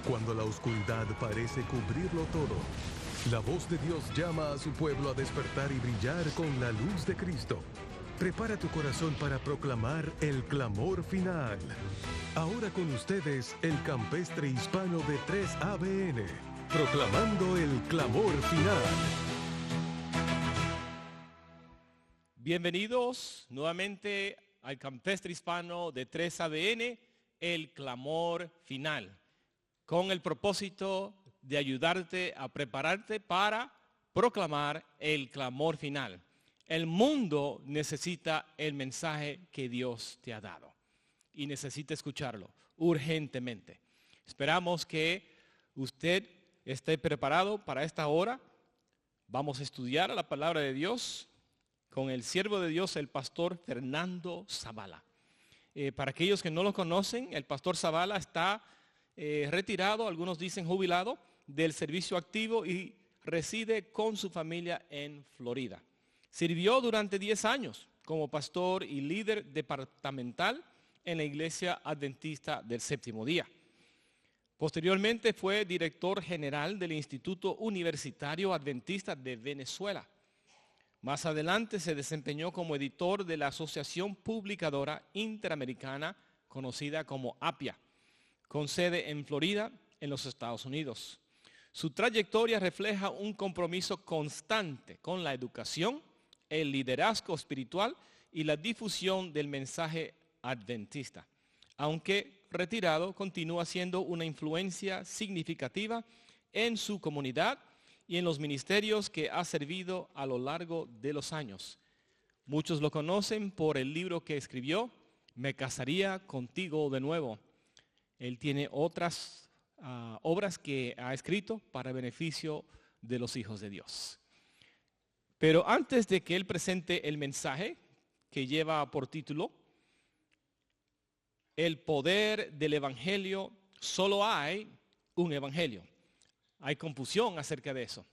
Cuando la oscuridad parece cubrirlo todo, la voz de Dios llama a su pueblo a despertar y brillar con la luz de Cristo. Prepara tu corazón para proclamar el clamor final. Ahora con ustedes, el campestre hispano de 3ABN, proclamando el clamor final. Bienvenidos nuevamente al campestre hispano de 3ABN, el clamor final, con el propósito de ayudarte a prepararte para proclamar el clamor final. El mundo necesita el mensaje que Dios te ha dado y necesita escucharlo urgentemente. Esperamos que usted esté preparado para esta hora. Vamos a estudiar la palabra de Dios con el siervo de Dios, el pastor Fernando Zavala. Para aquellos que no lo conocen, el pastor Zavala está retirado, algunos dicen jubilado, del servicio activo y reside con su familia en Florida. Sirvió durante 10 años como pastor y líder departamental en la Iglesia Adventista del Séptimo Día. Posteriormente fue director general del Instituto Universitario Adventista de Venezuela. Más adelante se desempeñó como editor de la Asociación Publicadora Interamericana, conocida como APIA, con sede en Florida, en los Estados Unidos. Su trayectoria refleja un compromiso constante con la educación, el liderazgo espiritual y la difusión del mensaje adventista. Aunque retirado, continúa siendo una influencia significativa en su comunidad y en los ministerios que ha servido a lo largo de los años. Muchos lo conocen por el libro que escribió, Me casaría contigo de nuevo. Él tiene otras obras que ha escrito para beneficio de los hijos de Dios. Pero antes de que él presente el mensaje que lleva por título, El poder del evangelio, solo hay un evangelio. Hay confusión acerca de eso.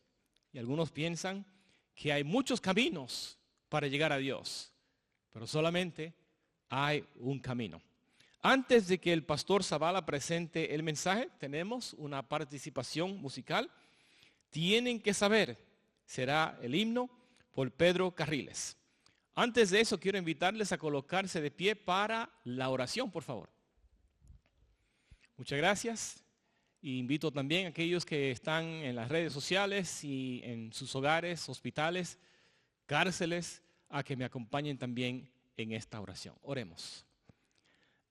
Y algunos piensan que hay muchos caminos para llegar a Dios, pero solamente hay un camino. Antes de que el pastor Zavala presente el mensaje, tenemos una participación musical. Tienen que saber, será el himno por Pedro Carriles. Antes de eso, quiero invitarles a colocarse de pie para la oración, por favor. Muchas gracias. Y invito también a aquellos que están en las redes sociales y en sus hogares, hospitales, cárceles, a que me acompañen también en esta oración. Oremos.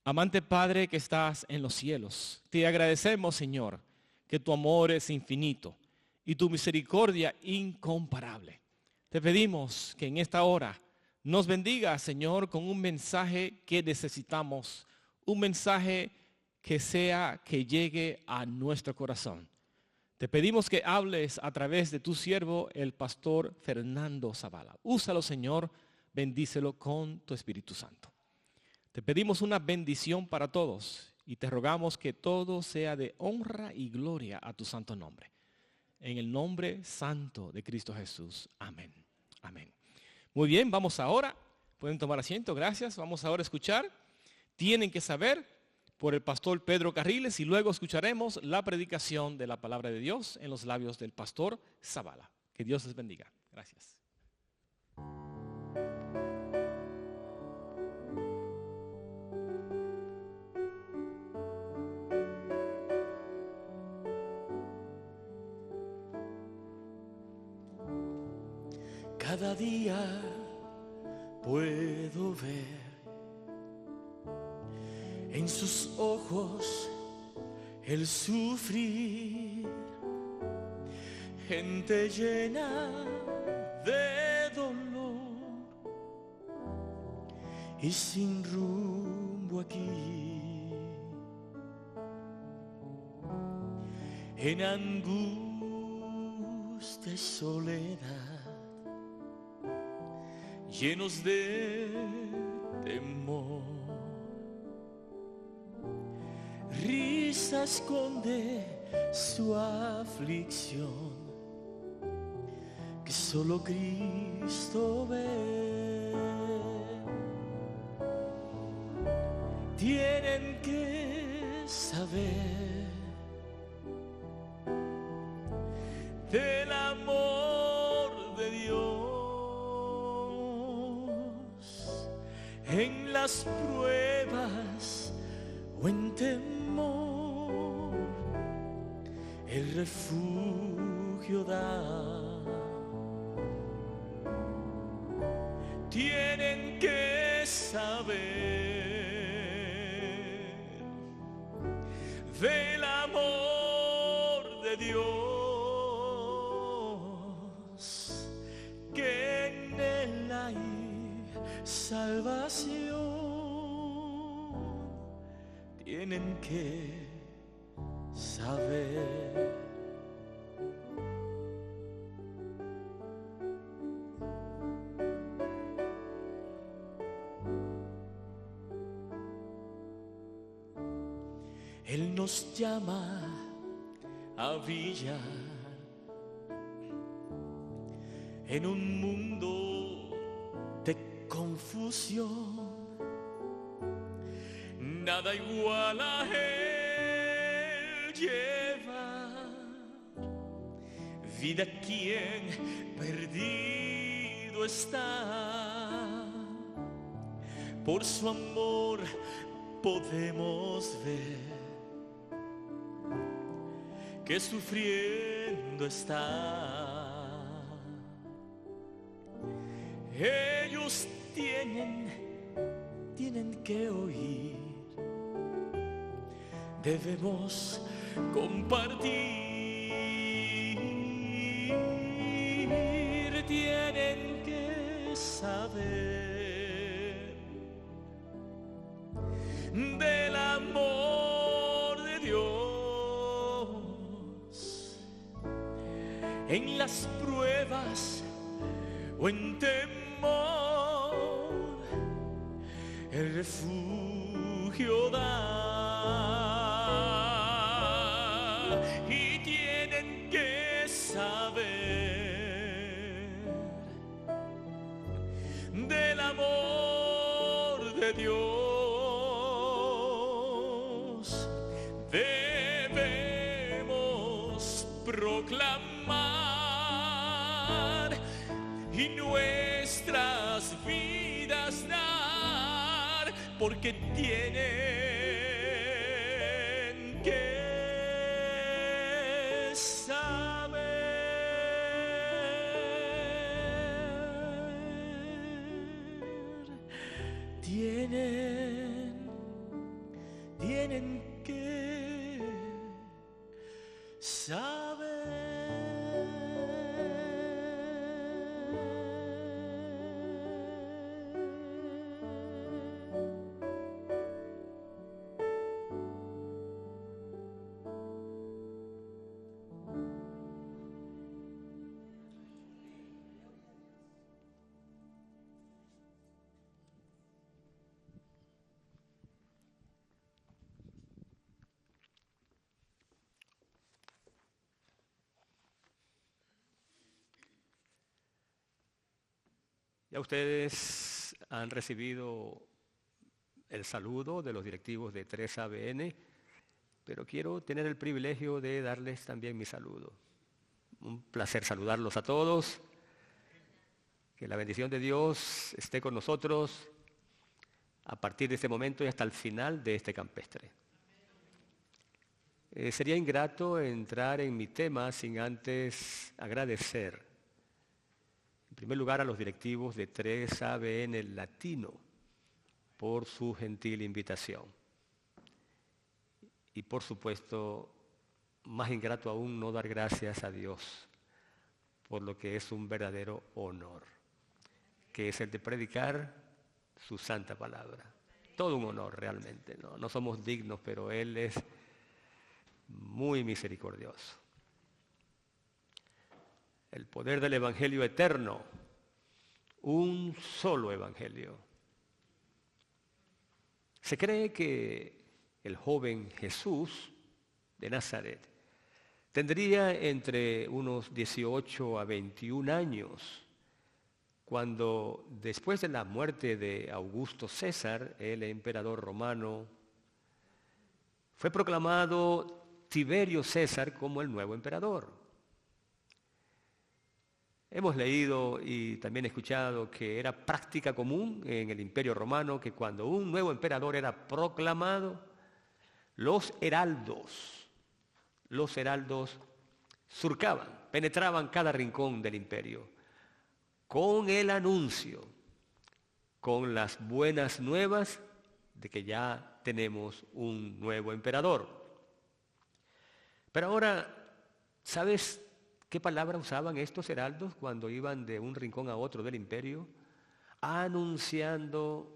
Amante Padre que estás en los cielos, te agradecemos, Señor, que tu amor es infinito y tu misericordia incomparable. Te pedimos que en esta hora nos bendiga, Señor, con un mensaje que necesitamos, un mensaje que llegue a nuestro corazón. Te pedimos que hables a través de tu siervo, el pastor Fernando Zavala. Úsalo, Señor, bendícelo con tu Espíritu Santo. Te pedimos una bendición para todos y te rogamos que todo sea de honra y gloria a tu santo nombre. En el nombre santo de Cristo Jesús. Amén. Amén. Muy bien, vamos ahora. Pueden tomar asiento, gracias. Vamos ahora a escuchar. Tienen que saber por el pastor Pedro Carriles y luego escucharemos la predicación de la palabra de Dios en los labios del pastor Zavala. Que Dios les bendiga. Gracias. Cada día puedo ver en sus ojos el sufrir, gente llena de dolor y sin rumbo aquí, en angustia y soledad, llenos de temor. Risa esconde su aflicción, que solo Cristo ve. Tienen que saber las pruebas o en temor, el refugio da. Tienen que saber del amor de Dios, que en Él hay salvación. Tienen que saber. Él nos llama a brillar en un mundo de confusión. Nada igual a Él lleva vida quien perdido está. Por su amor podemos ver que sufriendo está. Ellos tienen que oír. Debemos compartir. Tienen que saber del amor de Dios en las pruebas o en temor, el refugio da. Y tienen que saber del amor de Dios. Debemos proclamar y nuestras vidas dar, porque tienen que saber. Tienen que saber. Ya ustedes han recibido el saludo de los directivos de 3ABN, pero quiero tener el privilegio de darles también mi saludo. Un placer saludarlos a todos. Que la bendición de Dios esté con nosotros a partir de este momento y hasta el final de este campestre. Sería ingrato entrar en mi tema sin antes agradecer, en primer lugar, a los directivos de 3ABN Latino por su gentil invitación. Y por supuesto, más ingrato aún, no dar gracias a Dios por lo que es un verdadero honor, que es el de predicar su santa palabra. Todo un honor realmente, ¿no? No somos dignos, pero Él es muy misericordioso. El poder del Evangelio eterno, un solo Evangelio. Se cree que el joven Jesús de Nazaret tendría entre unos 18 a 21 años, cuando después de la muerte de Augusto César, el emperador romano, fue proclamado Tiberio César como el nuevo emperador. Hemos leído y también escuchado que era práctica común en el Imperio Romano que cuando un nuevo emperador era proclamado, los heraldos surcaban, penetraban cada rincón del imperio con el anuncio, con las buenas nuevas de que ya tenemos un nuevo emperador. Pero ahora, ¿sabes qué palabra usaban estos heraldos cuando iban de un rincón a otro del imperio? Anunciando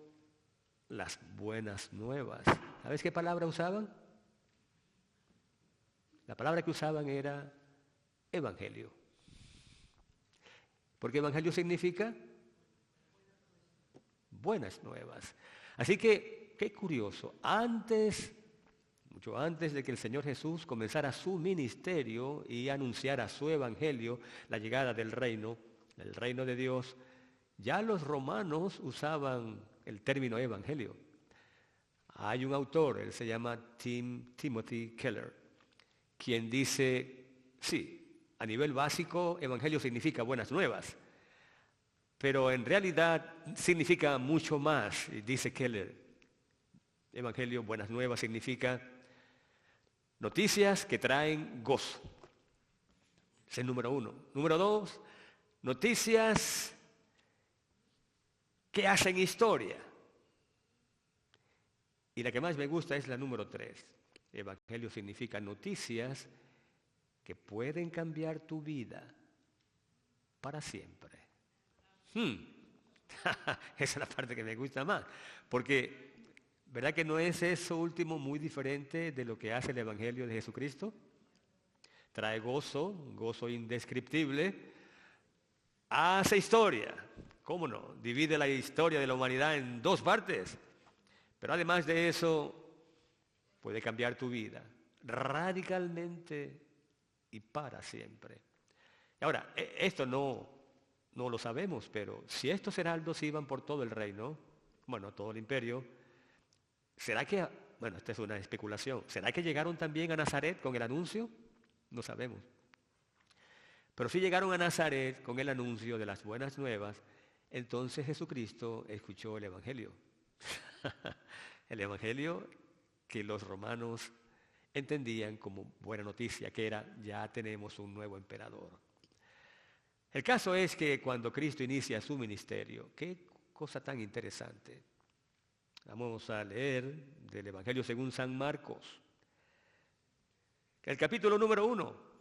las buenas nuevas. ¿Sabes qué palabra usaban? La palabra que usaban era evangelio. Porque evangelio significa buenas nuevas. Así que, qué curioso, mucho antes de que el Señor Jesús comenzara su ministerio y anunciara su evangelio, la llegada del reino de Dios, ya los romanos usaban el término evangelio. Hay un autor, él se llama Timothy Keller, quien dice, sí, a nivel básico, evangelio significa buenas nuevas, pero en realidad significa mucho más, dice Keller. Evangelio, buenas nuevas, significa noticias que traen gozo. Ese es el número 1. Número 2, noticias que hacen historia. Y la que más me gusta es la número 3. Evangelio significa noticias que pueden cambiar tu vida para siempre. Esa es la parte que me gusta más, porque ¿verdad que no es eso último muy diferente de lo que hace el Evangelio de Jesucristo? Trae gozo indescriptible, hace historia. ¿Cómo no? Divide la historia de la humanidad en 2 partes, pero además de eso puede cambiar tu vida radicalmente y para siempre. Y ahora, esto no lo sabemos, pero si estos heraldos iban por todo el reino, todo el imperio, ¿será que, esta es una especulación, ¿será que llegaron también a Nazaret con el anuncio? No sabemos. Pero si llegaron a Nazaret con el anuncio de las buenas nuevas, entonces Jesucristo escuchó el Evangelio. El Evangelio que los romanos entendían como buena noticia, que era, ya tenemos un nuevo emperador. El caso es que cuando Cristo inicia su ministerio, qué cosa tan interesante. Vamos a leer del Evangelio según San Marcos, el capítulo número 1,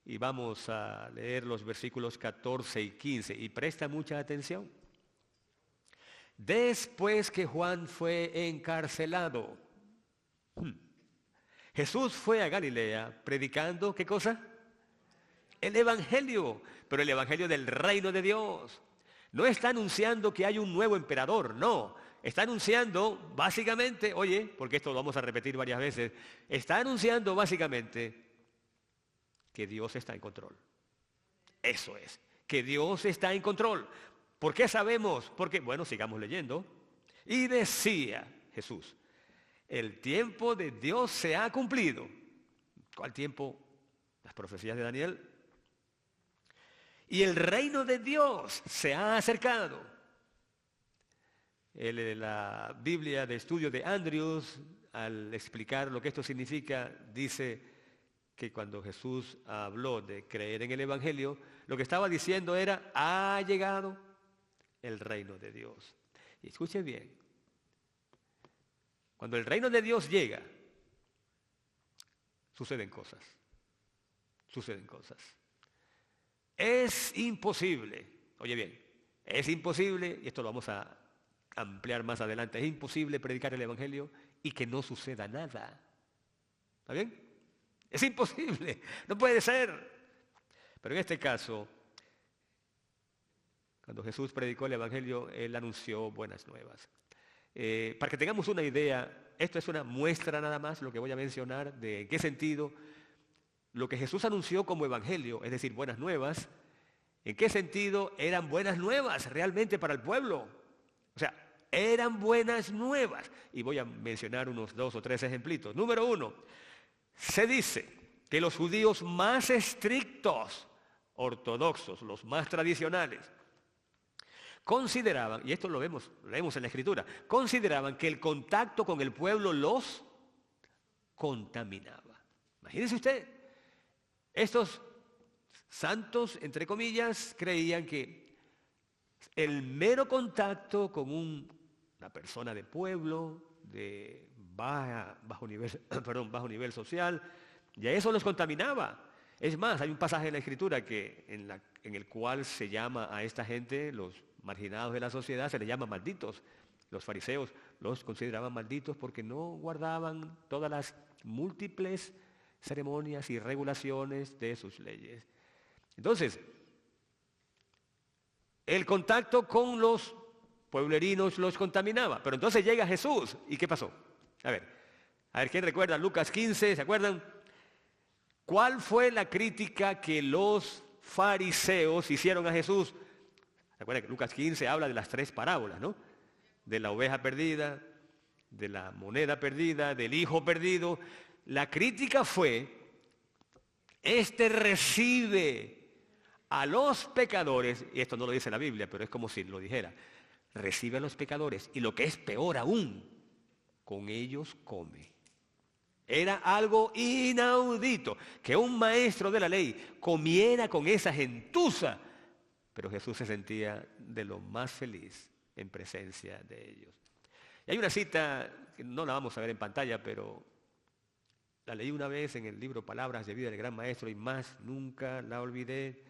y vamos a leer los versículos 14 y 15, y presta mucha atención. Después que Juan fue encarcelado, Jesús fue a Galilea predicando, ¿qué cosa? El Evangelio, pero el Evangelio del reino de Dios. No está anunciando que hay un nuevo emperador, no. Está anunciando básicamente, porque esto lo vamos a repetir varias veces, está anunciando básicamente que Dios está en control. Eso es, que Dios está en control. ¿Por qué sabemos? Porque, siggamos leyendo. Y decía Jesús, el tiempo de Dios se ha cumplido. ¿Cuál tiempo? Las profecías de Daniel. Y el reino de Dios se ha acercado. La Biblia de estudio de Andrews, al explicar lo que esto significa, dice que cuando Jesús habló de creer en el Evangelio, lo que estaba diciendo era, ha llegado el reino de Dios. Y escuche bien. Cuando el reino de Dios llega, suceden cosas. Es imposible, es imposible, y esto lo vamos a ampliar más adelante, es imposible predicar el Evangelio y que no suceda nada. ¿Está bien? Es imposible, no puede ser. Pero en este caso, cuando Jesús predicó el Evangelio, Él anunció buenas nuevas. Para que tengamos una idea, esto es una muestra nada más, lo que voy a mencionar, de en qué sentido lo que Jesús anunció como evangelio, es decir, buenas nuevas, en qué sentido eran buenas nuevas realmente para el pueblo. O sea, eran buenas nuevas. Y voy a mencionar unos 2 o 3 ejemplitos. Número 1, se dice que los judíos más estrictos ortodoxos, los más tradicionales, consideraban, y esto lo leemos en la Escritura, consideraban que el contacto con el pueblo los contaminaba. Imagínense usted, estos santos, entre comillas, creían que el mero contacto con una persona de pueblo, de bajo nivel social, ya eso los contaminaba. Es más, hay un pasaje en la Escritura en el cual se llama a esta gente, los marginados de la sociedad, se les llama malditos. Los fariseos los consideraban malditos porque no guardaban todas las múltiples ceremonias y regulaciones de sus leyes. Entonces, el contacto con los pueblerinos los contaminaba. Pero entonces llega Jesús. ¿Y qué pasó? A ver, ¿quién recuerda? Lucas 15, ¿se acuerdan? ¿Cuál fue la crítica que los fariseos hicieron a Jesús? ¿Se acuerdan que Lucas 15 habla de las 3 parábolas, ¿no? De la oveja perdida, de la moneda perdida, del hijo perdido. La crítica fue, este recibe a los pecadores, y esto no lo dice la Biblia, pero es como si lo dijera, recibe a los pecadores, y lo que es peor aún, con ellos come. Era algo inaudito que un maestro de la ley comiera con esa gentuza, pero Jesús se sentía de lo más feliz en presencia de ellos. Y hay una cita que no la vamos a ver en pantalla, pero la leí una vez en el libro Palabras de Vida del Gran Maestro y más nunca la olvidé.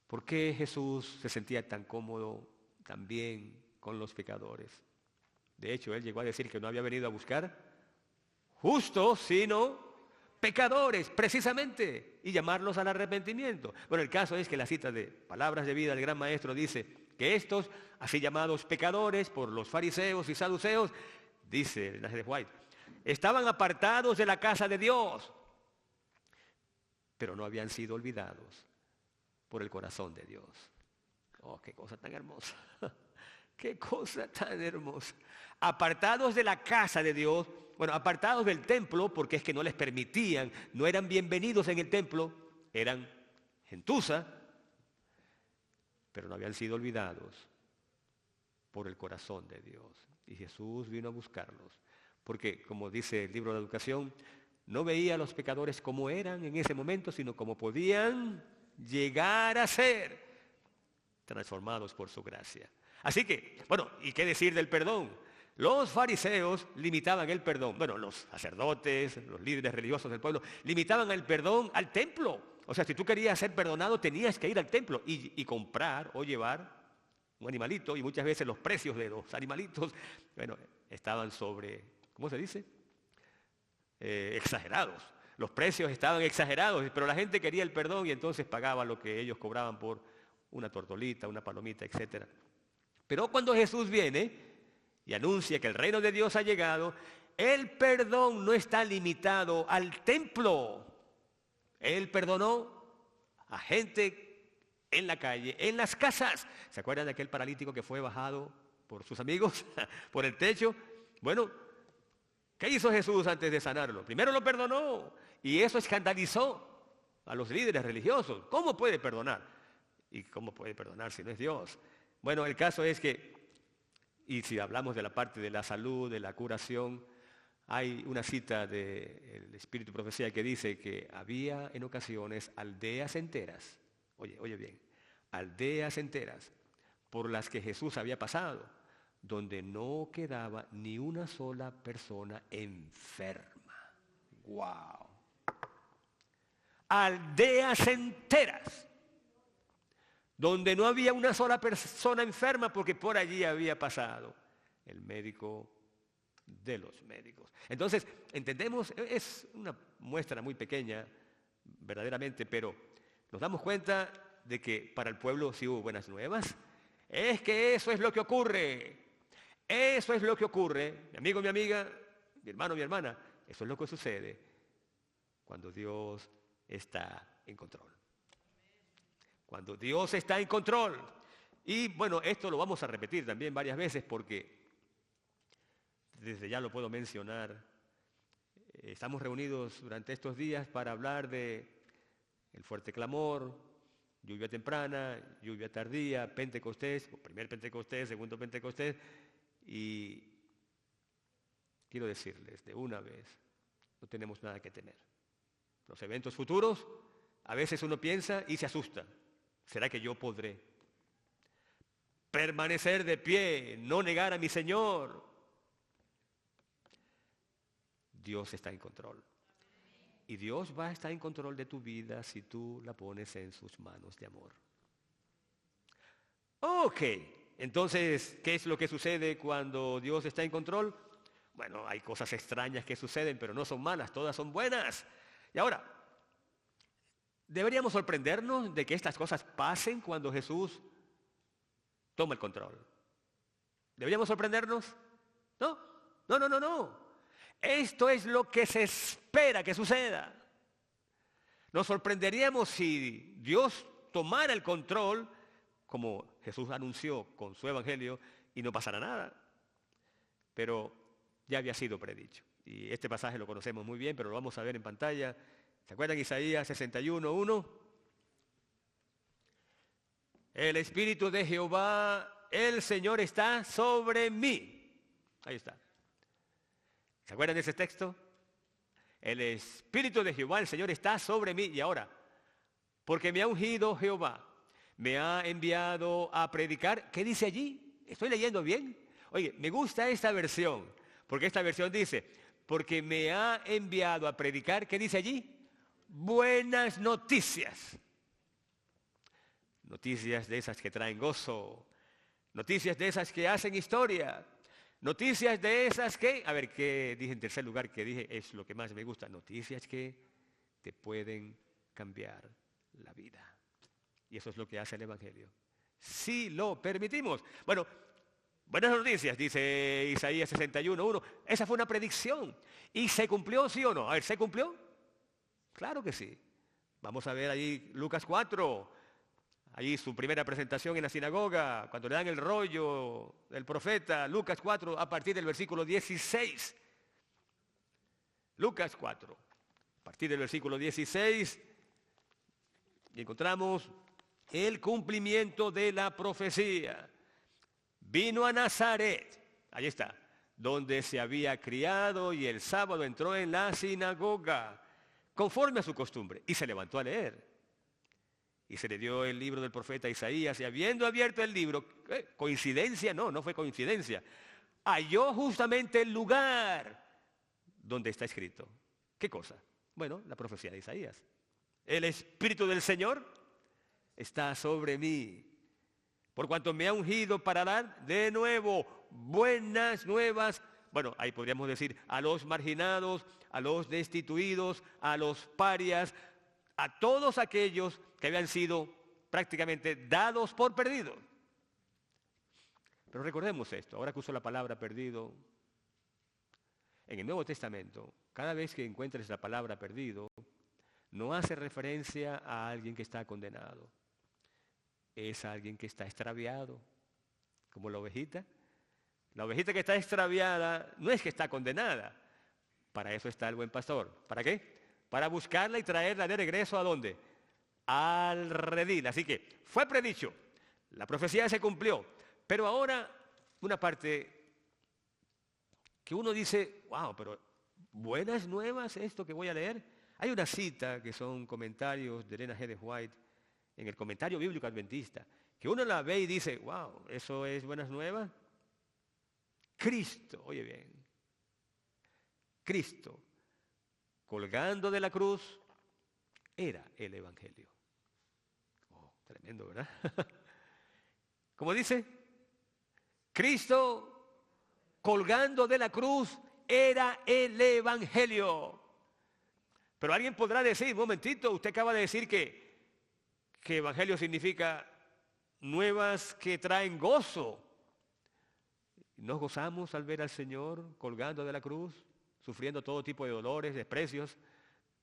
¿Por qué Jesús se sentía tan cómodo, tan bien con los pecadores? De hecho, él llegó a decir que no había venido a buscar justos, sino pecadores, precisamente, y llamarlos al arrepentimiento. Bueno, el caso es que la cita de Palabras de Vida del Gran Maestro dice que estos, así llamados pecadores por los fariseos y saduceos, dice Nazareth White, estaban apartados de la casa de Dios, pero no habían sido olvidados por el corazón de Dios. Oh, qué cosa tan hermosa. Qué cosa tan hermosa. Apartados de la casa de Dios, bueno, apartados del templo, porque es que no les permitían, no eran bienvenidos en el templo, eran gentuza, pero no habían sido olvidados por el corazón de Dios. Y Jesús vino a buscarlos, porque como dice el libro de la Educación, no veía a los pecadores como eran en ese momento, sino como podían llegar a ser, transformados por su gracia. Así que, bueno, ¿y qué decir del perdón? Los fariseos limitaban el perdón, bueno, los sacerdotes, los líderes religiosos del pueblo, limitaban el perdón al templo. O sea, si tú querías ser perdonado, tenías que ir al templo y comprar o llevar un animalito, y muchas veces los precios de los animalitos, bueno, estaban ¿cómo se dice? Exagerados. Los precios estaban exagerados, pero la gente quería el perdón y entonces pagaba lo que ellos cobraban por una tortolita, una palomita, etc. Pero cuando Jesús viene y anuncia que el reino de Dios ha llegado, el perdón no está limitado al templo. Él perdonó a gente en la calle, en las casas. ¿Se acuerdan de aquel paralítico que fue bajado por sus amigos por el techo? Bueno, ¿qué hizo Jesús antes de sanarlo? Primero lo perdonó y eso escandalizó a los líderes religiosos. ¿Cómo puede perdonar? ¿Y cómo puede perdonar si no es Dios? Bueno, el caso es que, y si hablamos de la parte de la salud, de la curación, hay una cita del Espíritu de Profecía que dice que había en ocasiones aldeas enteras, oye bien, aldeas enteras por las que Jesús había pasado, donde no quedaba ni una sola persona enferma. ¡Wow! Aldeas enteras donde no había una sola persona enferma porque por allí había pasado el médico de los médicos. Entonces, entendemos, es una muestra muy pequeña, verdaderamente, pero nos damos cuenta de que para el pueblo sí hubo buenas nuevas. Es que eso es lo que ocurre. Eso es lo que ocurre, mi amigo, mi amiga, mi hermano, mi hermana. Eso es lo que sucede cuando Dios está en control. Cuando Dios está en control. Y bueno, esto lo vamos a repetir también varias veces porque desde ya lo puedo mencionar. Estamos reunidos durante estos días para hablar de el fuerte clamor, lluvia temprana, lluvia tardía, Pentecostés, primer Pentecostés, segundo Pentecostés, y quiero decirles de una vez, no tenemos nada que temer. Los eventos futuros, a veces uno piensa y se asusta. ¿Será que yo podré permanecer de pie, no negar a mi Señor? Dios está en control. Y Dios va a estar en control de tu vida si tú la pones en sus manos de amor. Ok, entonces, ¿qué es lo que sucede cuando Dios está en control? Bueno, hay cosas extrañas que suceden, pero no son malas, todas son buenas. Y ahora, deberíamos sorprendernos de que estas cosas pasen cuando Jesús toma el control. ¿Deberíamos sorprendernos? No, no, no, no, no. Esto es lo que se espera que suceda. Nos sorprenderíamos si Dios tomara el control, como Jesús anunció con su evangelio, y no pasara nada. Pero ya había sido predicho. Y este pasaje lo conocemos muy bien, pero lo vamos a ver en pantalla. ¿Se acuerdan Isaías 61:1? El Espíritu de Jehová, el Señor está sobre mí. Ahí está. ¿Se acuerdan de ese texto? El Espíritu de Jehová, el Señor, está sobre mí. Y ahora, porque me ha ungido Jehová, me ha enviado a predicar. ¿Qué dice allí? ¿Estoy leyendo bien? Oye, me gusta esta versión, porque esta versión dice, porque me ha enviado a predicar. ¿Qué dice allí? Buenas noticias. Noticias de esas que traen gozo. Noticias de esas que hacen historia. Noticias de esas que, a ver, ¿qué dije en tercer lugar? Que dije, es lo que más me gusta. Noticias que te pueden cambiar la vida. Y eso es lo que hace el Evangelio. Si lo permitimos. Bueno, buenas noticias, dice Isaías 61:1. Esa fue una predicción. ¿Y se cumplió, sí o no? A ver, ¿se cumplió? Claro que sí. Vamos a ver ahí Lucas 4. Allí su primera presentación en la sinagoga, cuando le dan el rollo del profeta, Lucas 4, a partir del versículo 16. Lucas 4, a partir del versículo 16, y encontramos el cumplimiento de la profecía. Vino a Nazaret, ahí está, donde se había criado, y el sábado entró en la sinagoga, conforme a su costumbre, y se levantó a leer. Y se le dio el libro del profeta Isaías, y habiendo abierto el libro, ¿coincidencia? No, no fue coincidencia. Halló justamente el lugar donde está escrito. ¿Qué cosa? Bueno, la profecía de Isaías. El Espíritu del Señor está sobre mí, por cuanto me ha ungido para dar de nuevo buenas nuevas. Bueno, ahí podríamos decir a los marginados, a los destituidos, a los parias, a todos aquellos que habían sido prácticamente dados por perdidos. Pero recordemos esto, ahora que uso la palabra perdido, en el Nuevo Testamento, cada vez que encuentres la palabra perdido, no hace referencia a alguien que está condenado. Es alguien que está extraviado, como la ovejita. La ovejita que está extraviada no es que está condenada. Para eso está el buen pastor. ¿Para qué? Para buscarla y traerla de regreso ¿a dónde? Al redil. Así que fue predicho, la profecía se cumplió, pero ahora una parte que uno dice, wow, pero buenas nuevas esto que voy a leer. Hay una cita que son comentarios de Elena G. de White en el Comentario Bíblico Adventista, que uno la ve y dice, wow, ¿eso es buenas nuevas? Cristo, oye bien, Cristo colgando de la cruz era el Evangelio. Oh, tremendo, ¿verdad? ¿Cómo dice? Cristo colgando de la cruz era el Evangelio. Pero alguien podrá decir, un momentito, usted acaba de decir que Evangelio significa nuevas que traen gozo. ¿Nos gozamos al ver al Señor colgando de la cruz, sufriendo todo tipo de dolores, desprecios?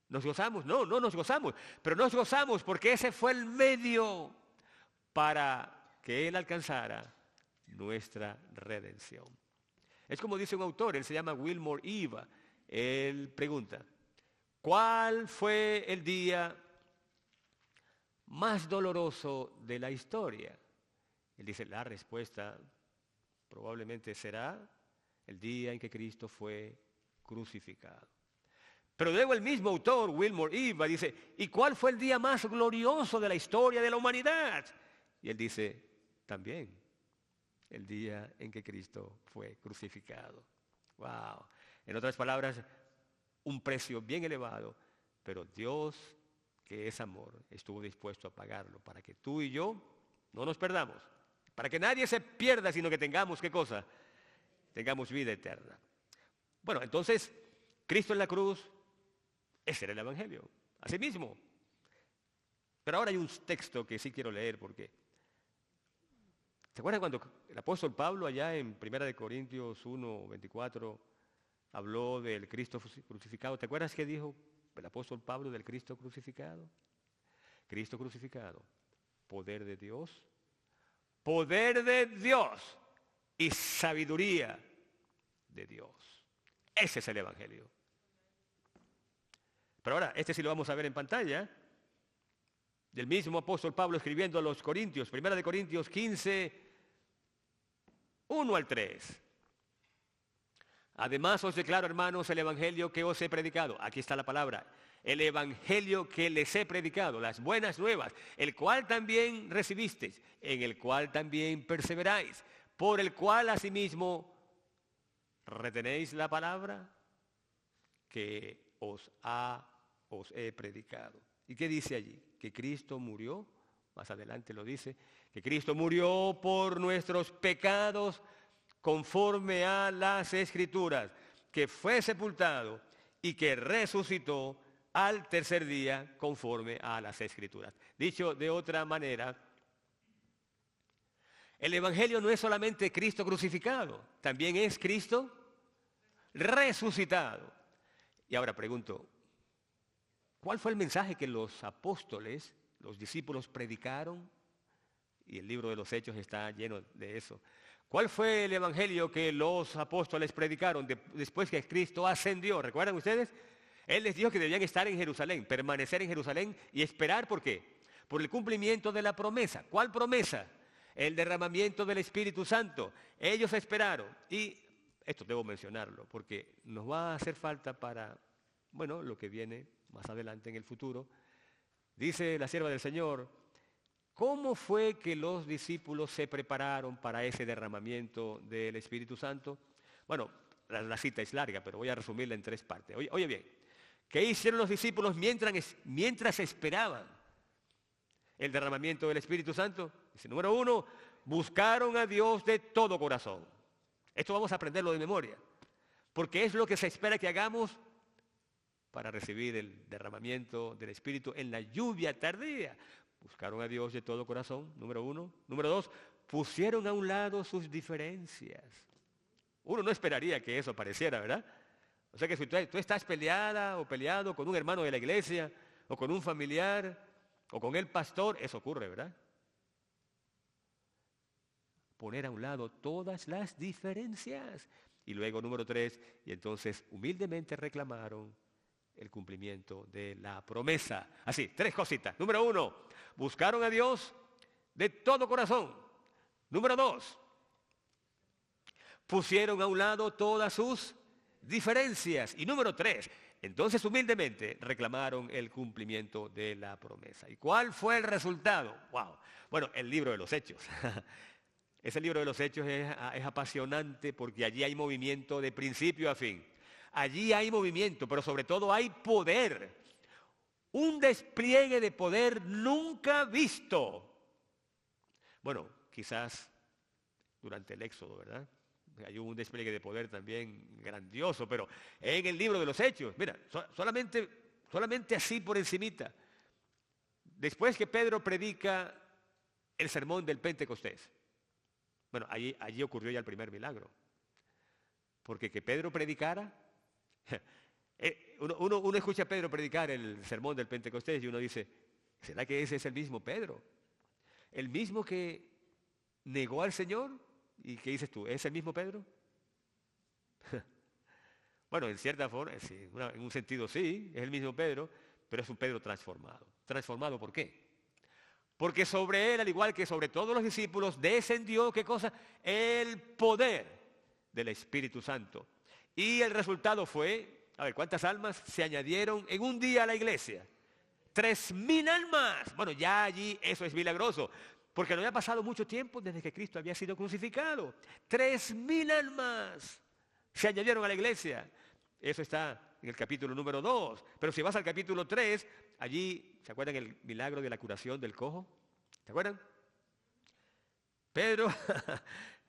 ¿Nos gozamos? No, no nos gozamos. Pero nos gozamos porque ese fue el medio para que Él alcanzara nuestra redención. Es como dice un autor, él se llama Wilmore Eva. Él pregunta, ¿cuál fue el día más doloroso de la historia? Él dice, la respuesta probablemente será el día en que Cristo fue crucificado. Pero luego el mismo autor, Wilmore Iba, dice, ¿y cuál fue el día más glorioso de la historia de la humanidad? Y él dice, también el día en que Cristo fue crucificado. Wow. En otras palabras, un precio bien elevado, pero Dios, que es amor, estuvo dispuesto a pagarlo para que tú y yo no nos perdamos, para que nadie se pierda, sino que tengamos, ¿qué cosa? Tengamos vida eterna. Bueno, entonces, Cristo en la cruz, ese era el Evangelio, así mismo. Pero ahora hay un texto que sí quiero leer porque, ¿se acuerdan cuando el apóstol Pablo allá en 1 Corintios 1:24 habló del Cristo crucificado? ¿Te acuerdas qué dijo el apóstol Pablo del Cristo crucificado? Cristo crucificado, poder de Dios y sabiduría de Dios. Ese es el Evangelio. Pero ahora, este sí lo vamos a ver en pantalla, del mismo apóstol Pablo escribiendo a los Corintios, 1 Corintios 15, 1 al 3. Además os declaro, hermanos, el evangelio que os he predicado. Aquí está la palabra. El evangelio que les he predicado, las buenas nuevas, el cual también recibisteis, en el cual también perseveráis, por el cual asimismo retenéis la palabra que os he predicado. ¿Y qué dice allí? Que Cristo murió, más adelante lo dice, que Cristo murió por nuestros pecados conforme a las Escrituras, que fue sepultado y que resucitó al tercer día conforme a las Escrituras. Dicho de otra manera, el Evangelio no es solamente Cristo crucificado, también es Cristo resucitado. Y ahora pregunto, ¿cuál fue el mensaje que los apóstoles, los discípulos predicaron? Y el libro de los Hechos está lleno de eso. ¿Cuál fue el evangelio que los apóstoles predicaron después que Cristo ascendió? ¿Recuerdan ustedes? Él les dijo que debían estar en Jerusalén, permanecer en Jerusalén y esperar, ¿por qué? Por el cumplimiento de la promesa. ¿Cuál promesa? El derramamiento del Espíritu Santo. Ellos esperaron. Y esto debo mencionarlo porque nos va a hacer falta para, bueno, lo que viene más adelante en el futuro. Dice la sierva del Señor, ¿cómo fue que los discípulos se prepararon para ese derramamiento del Espíritu Santo? Bueno, la cita es larga, pero voy a resumirla en 3 partes. Oye bien, ¿qué hicieron los discípulos mientras esperaban el derramamiento del Espíritu Santo? Dice, número 1, buscaron a Dios de todo corazón. Esto vamos a aprenderlo de memoria, porque es lo que se espera que hagamos para recibir el derramamiento del Espíritu en la lluvia tardía. Buscaron a Dios de todo corazón, número 1. Número 2, pusieron a un lado sus diferencias. Uno no esperaría que eso apareciera, ¿verdad? O sea que si tú estás peleada o peleado con un hermano de la iglesia, o con un familiar, o con el pastor, eso ocurre, ¿verdad? Poner a un lado todas las diferencias. Y luego, número 3, y entonces humildemente reclamaron el cumplimiento de la promesa. Así, 3 cositas. Número 1, buscaron a Dios de todo corazón. Número 2, pusieron a un lado todas sus diferencias. Y número 3, entonces humildemente reclamaron el cumplimiento de la promesa. ¿Y cuál fue el resultado? Wow. Bueno, el libro de los Hechos. Ese libro de los Hechos es apasionante porque allí hay movimiento de principio a fin. Allí hay movimiento, pero sobre todo hay poder. Un despliegue de poder nunca visto. Bueno, quizás durante el Éxodo, ¿verdad? Hay un despliegue de poder también grandioso, pero en el libro de los Hechos, mira, solamente así por encimita. Después que Pedro predica el sermón del Pentecostés, bueno, allí ocurrió ya el primer milagro. Porque que Pedro predicara, uno escucha a Pedro predicar el sermón del Pentecostés y uno dice, ¿será que ese es el mismo Pedro? ¿El mismo que negó al Señor? ¿Y qué dices tú? ¿Es el mismo Pedro? Bueno, en cierta forma, sí, en un sentido sí, es el mismo Pedro, pero es un Pedro transformado. ¿Transformado por qué? porque sobre él, al igual que sobre todos los discípulos, descendió, ¿qué cosa? El poder del Espíritu Santo. Y el resultado fue, a ver, ¿cuántas almas se añadieron en un día a la iglesia? 3,000 almas. Bueno, ya allí eso es milagroso, porque no había pasado mucho tiempo desde que Cristo había sido crucificado. 3,000 almas se añadieron a la iglesia. Eso está en el capítulo número 2. Pero si vas al capítulo 3, allí, ¿se acuerdan el milagro de la curación del cojo? ¿Se acuerdan? Pedro,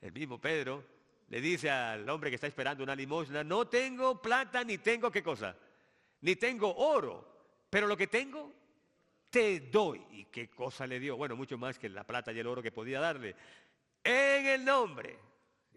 el mismo Pedro, le dice al hombre que está esperando una limosna, no tengo plata ni tengo, ¿qué cosa? Ni tengo oro, pero lo que tengo te doy. ¿Y qué cosa le dio? Bueno, mucho más que la plata y el oro que podía darle. En el nombre,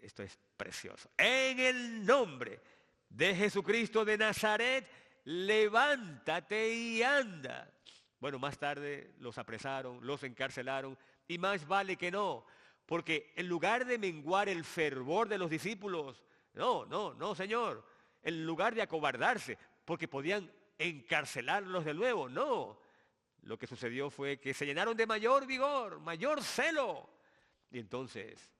esto es precioso, en el nombre de Jesucristo de Nazaret, levántate y anda. Bueno, más tarde los apresaron, los encarcelaron, y más vale que no, porque en lugar de menguar el fervor de los discípulos, no, Señor, en lugar de acobardarse, porque podían encarcelarlos de nuevo, no. Lo que sucedió fue que se llenaron de mayor vigor, mayor celo. Y entonces,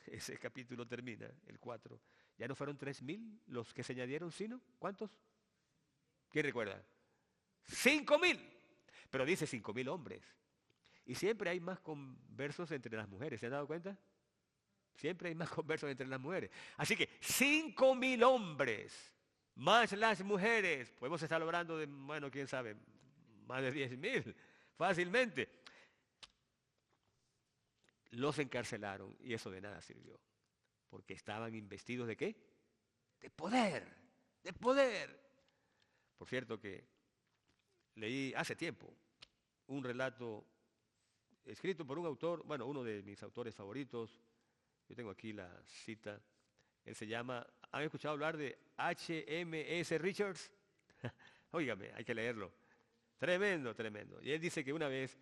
ese capítulo termina, el 4. Ya no fueron 3,000 los que se añadieron, sino, ¿cuántos? ¿Quién recuerda? 5,000. Pero dice 5,000 hombres. Y siempre hay más conversos entre las mujeres, ¿se han dado cuenta? Siempre hay más conversos entre las mujeres. Así que 5,000 hombres, más las mujeres. Podemos estar hablando de, bueno, quién sabe, más de 10,000, fácilmente. Los encarcelaron y eso de nada sirvió. Porque estaban investidos ¿de qué? De poder, de poder. Por cierto que leí hace tiempo un relato escrito por un autor, bueno, uno de mis autores favoritos. Yo tengo aquí la cita. Él se llama, ¿han escuchado hablar de H.M.S. Richards? Óigame, hay que leerlo. Tremendo, tremendo. Y él dice que una vez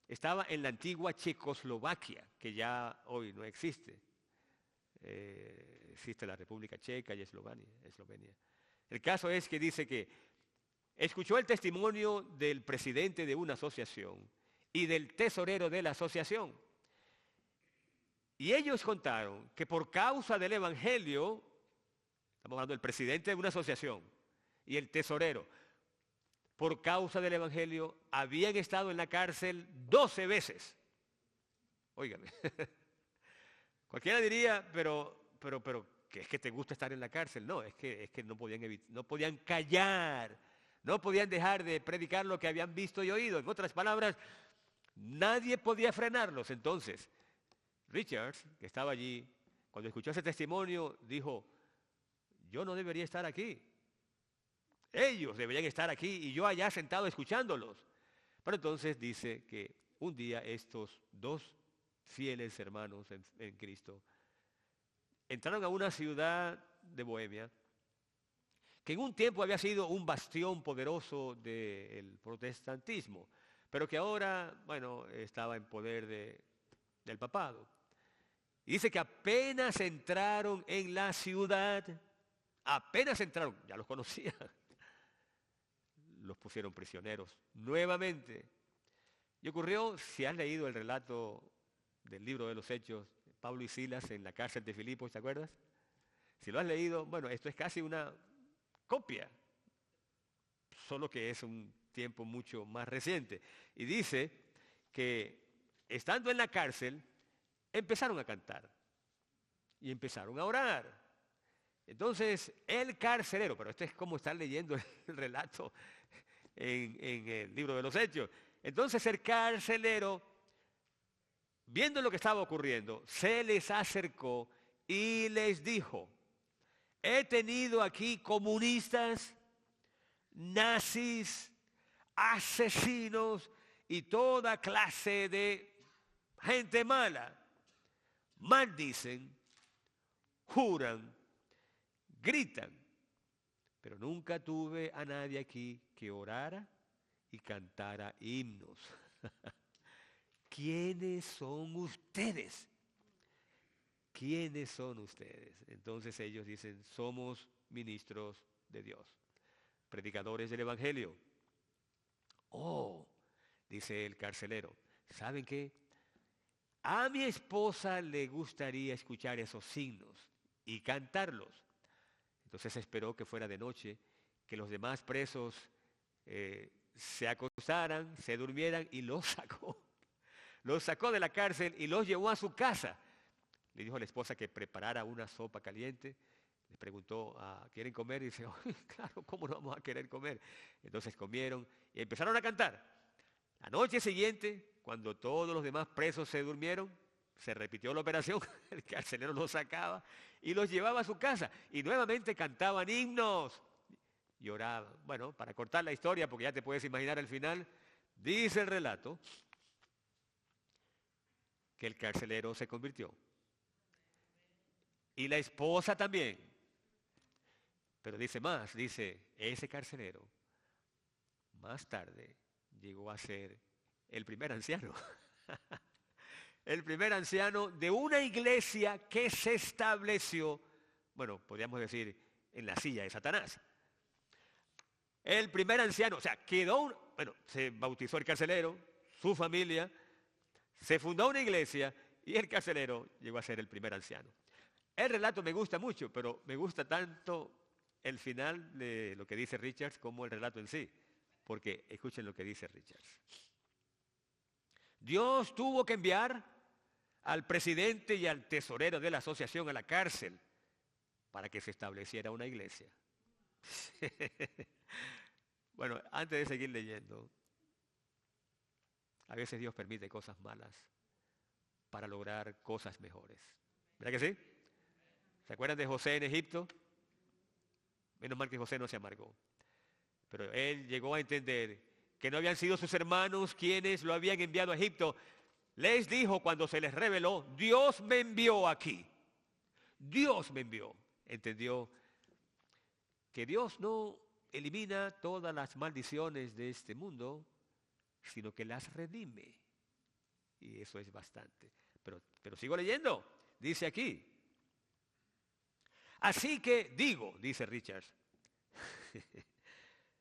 estaba en la antigua Checoslovaquia, que ya hoy no existe. Existe la República Checa y Eslovenia. El caso es que dice que escuchó el testimonio del presidente de una asociación y del tesorero de la asociación. Y ellos contaron que por causa del evangelio, estamos hablando del presidente de una asociación y el tesorero, por causa del evangelio habían estado en la cárcel 12 veces. Óigame. Cualquiera diría, pero, ¿qué es que te gusta estar en la cárcel? No, es que no podían callar, no podían dejar de predicar lo que habían visto y oído. En otras palabras, nadie podía frenarlos. Entonces, Richards, que estaba allí, cuando escuchó ese testimonio, dijo, yo no debería estar aquí. Ellos deberían estar aquí y yo allá sentado escuchándolos. Pero entonces dice que un día estos dos fieles hermanos en Cristo entraron a una ciudad de Bohemia que en un tiempo había sido un bastión poderoso del protestantismo, pero que ahora, bueno, estaba en poder del papado. Y dice que apenas entraron en la ciudad, apenas entraron, ya los conocían, los pusieron prisioneros nuevamente. Y ocurrió, si has leído el relato del libro de los Hechos, Pablo y Silas en la cárcel de Filipos, ¿te acuerdas? Si lo has leído, bueno, esto es casi una copia, solo que es un tiempo mucho más reciente. Y dice que estando en la cárcel, empezaron a cantar y empezaron a orar. Entonces, el carcelero, pero esto es como estar leyendo el relato en el libro de los Hechos. Entonces, el carcelero, viendo lo que estaba ocurriendo, se les acercó y les dijo, he tenido aquí comunistas, nazis, asesinos y toda clase de gente mala. Maldicen, juran, gritan, pero nunca tuve a nadie aquí que orara y cantara himnos. ¿Quiénes son ustedes? ¿Quiénes son ustedes? Entonces ellos dicen, somos ministros de Dios, predicadores del Evangelio. Oh, dice el carcelero, ¿saben qué? A mi esposa le gustaría escuchar esos signos y cantarlos. Entonces esperó que fuera de noche, que los demás presos se acostaran, se durmieran y los sacó. Los sacó de la cárcel y los llevó a su casa. Le dijo a la esposa que preparara una sopa caliente. Les preguntó, ¿quieren comer? Y dice, oh, claro, ¿cómo no vamos a querer comer? Entonces comieron y empezaron a cantar. La noche siguiente, cuando todos los demás presos se durmieron, se repitió la operación, el carcelero los sacaba y los llevaba a su casa. Y nuevamente cantaban himnos, lloraban. Bueno, para cortar la historia, porque ya te puedes imaginar el final, dice el relato que el carcelero se convirtió. Y la esposa también. Pero dice más, dice, ese carcelero más tarde llegó a ser el primer anciano. El primer anciano de una iglesia que se estableció, bueno, podríamos decir, en la silla de Satanás. El primer anciano, o sea, se bautizó el carcelero, su familia, se fundó una iglesia y el carcelero llegó a ser el primer anciano. El relato me gusta mucho, pero me gusta tanto el final de lo que dice Richards como el relato en sí. Porque escuchen lo que dice Richards. Dios tuvo que enviar al presidente y al tesorero de la asociación a la cárcel para que se estableciera una iglesia. Bueno, antes de seguir leyendo, a veces Dios permite cosas malas para lograr cosas mejores. ¿Verdad que sí? ¿Se acuerdan de José en Egipto? Menos mal que José no se amargó. Pero él llegó a entender que no habían sido sus hermanos quienes lo habían enviado a Egipto. Les dijo cuando se les reveló, Dios me envió aquí. Dios me envió. Entendió que Dios no elimina todas las maldiciones de este mundo, sino que las redime. Y eso es bastante. Pero sigo leyendo. Dice aquí. Así que digo, dice Richards,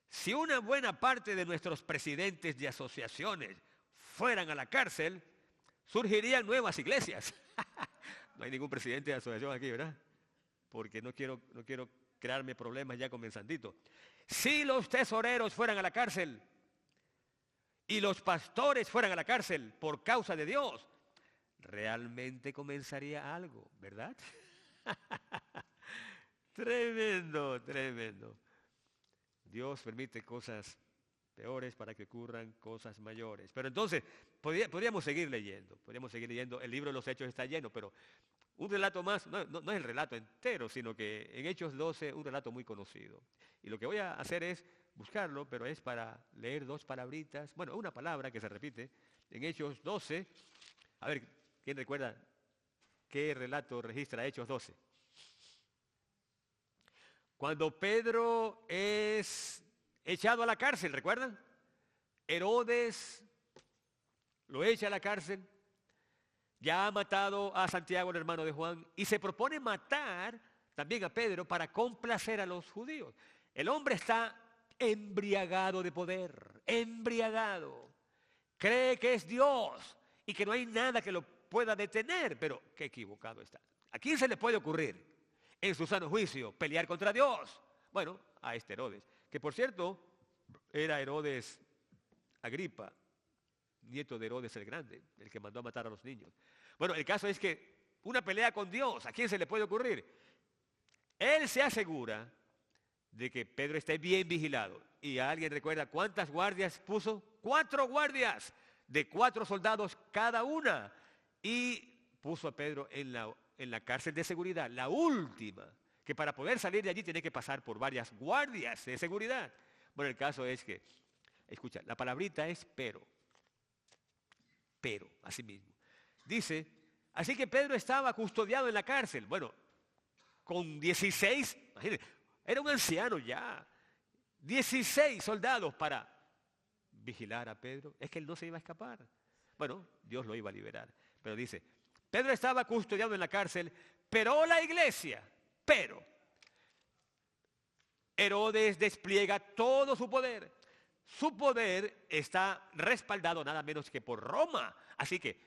si una buena parte de nuestros presidentes de asociaciones fueran a la cárcel, surgirían nuevas iglesias. No hay ningún presidente de asociación aquí, ¿verdad? Porque no quiero crearme problemas ya comenzandito. Si los tesoreros fueran a la cárcel y los pastores fueran a la cárcel por causa de Dios, realmente comenzaría algo, ¿verdad? Tremendo, tremendo. Dios permite cosas peores para que ocurran cosas mayores. Pero entonces, podríamos seguir leyendo. El libro de los Hechos está lleno, pero un relato más, no es el relato entero, sino que en Hechos 12, un relato muy conocido. Y lo que voy a hacer es buscarlo, pero es para leer dos palabritas, bueno, una palabra que se repite en Hechos 12. A ver, ¿quién recuerda qué relato registra Hechos 12? Cuando Pedro es echado a la cárcel, ¿recuerdan? Herodes lo echa a la cárcel, ya ha matado a Santiago, el hermano de Juan, y se propone matar también a Pedro para complacer a los judíos. El hombre está embriagado de poder, embriagado. Cree que es Dios y que no hay nada que lo pueda detener, pero qué equivocado está. ¿A quién se le puede ocurrir en su sano juicio pelear contra Dios? Bueno, a este Herodes, que por cierto era Herodes Agripa, nieto de Herodes el Grande, el que mandó a matar a los niños. Bueno, el caso es que una pelea con Dios, ¿a quién se le puede ocurrir? Él se asegura de que Pedro esté bien vigilado. ¿Y alguien recuerda cuántas guardias puso? 4 guardias, de 4 soldados cada una. Y puso a Pedro en la cárcel de seguridad, la última, que para poder salir de allí tiene que pasar por varias guardias de seguridad. Bueno, el caso es que, escucha, la palabrita es pero, así mismo. Dice, así que Pedro estaba custodiado en la cárcel. Bueno, con 16, imagínense, era un anciano ya, 16 soldados para vigilar a Pedro. Es que él no se iba a escapar. Bueno, Dios lo iba a liberar. Pero dice, Pedro estaba custodiado en la cárcel, pero la iglesia, Herodes despliega todo su poder. su poder está respaldado nada menos que por Roma. Así que,